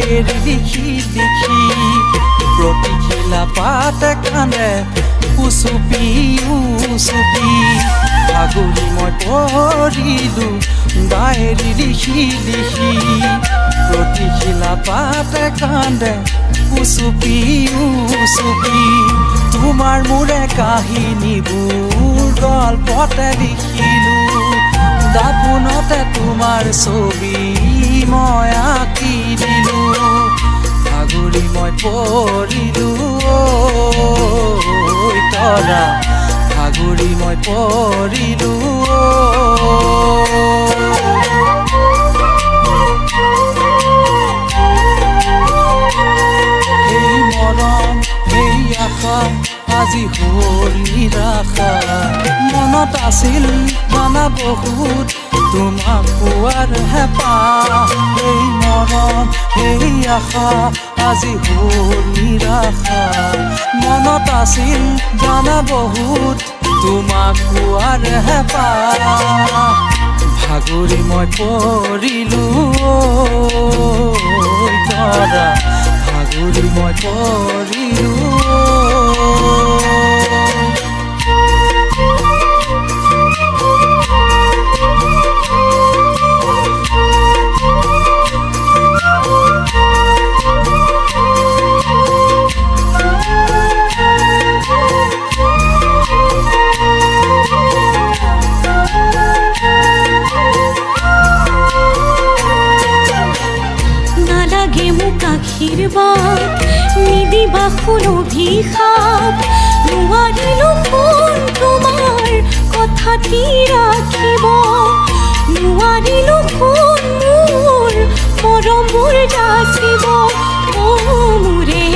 diary লিখি লিখি প্ৰতিখিলা পাতে কান্দে উচুপি উচুপি ভাগৰি মই পৰিলোঁ ডায়েৰী লিখি লিখি প্ৰতিখিলা পাতে কান্দে উচুপি উচুপি তোমাৰ মোৰে কাহিনীবোৰ গল্পতে লিখিলোঁ দাপোনতে তোমাৰ ছবি মই আঁকি দিলোঁ ভাগৰি মই পৰিলোঁ ঐ তৰা ভাগৰি মই পৰিলোঁ সেই মৰম সেই আশা আজি হ'ল নিৰাশা মনত আছিল জানা বহুত তোমাক পোৱাৰ হেঁপাহ সেই মৰম সেই আশা আজি হ'ল নিৰাশা মনত আছিল জানা বহুত তোমাক পোৱাৰ হেঁপাহ ভাগৰি মই পৰিলোঁ ঐ তৰা ভাগৰি মই পৰিলোঁ আশীৰ্বাদ নিদিবা অভিশাপ নোৱাৰিলোঁ কোন তোমাৰ কথাটি ৰাখিব নোৱাৰিলোঁ কোন মোৰ মৰমবোৰ যাচিব মোৰে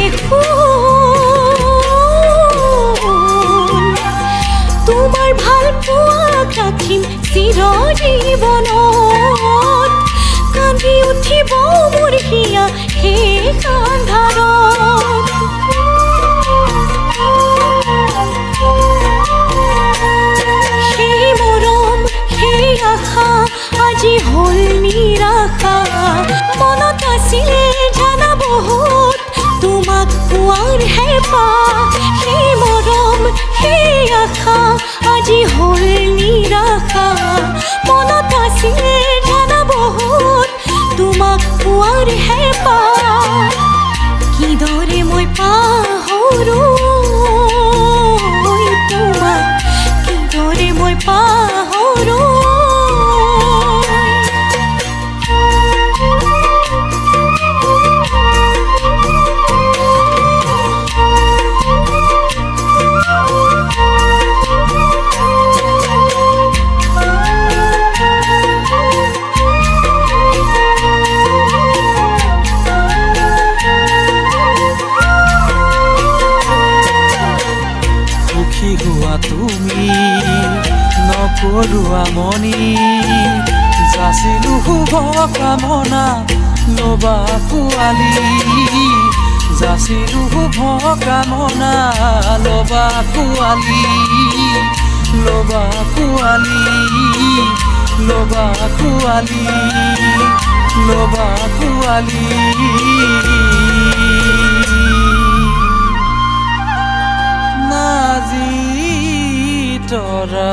তোমাৰ ভাল পোৱাক ৰাখিম চিৰজীৱনত কান্দি উঠিব মোৰ হিয়া শেষ আন্ধাৰত সেই মৰম সেই আশা আজি হ'ল নিৰাশা মনত আছিল জানা বহুত তোমাক পোৱাৰ হেঁপাহ সেই মৰম সেই আশা আজি হ'ল নিৰাশা মনত আছিল জানা বহুত তোমাক পোৱাৰ হেঁপাহ কিদৰে মই পাহৰোঁ তোমাক কিদৰে মই পাহৰোঁ তুমি নকৰোৱা মনি যাচিলোঁ শুভ কামনা ল'বা পোৱালি যাচিলোঁ শুভ কামনা ল'বা পোৱালি ল'বা পোৱালি ল'বা পোৱালি ল'বা পোৱালি নাজি তৰা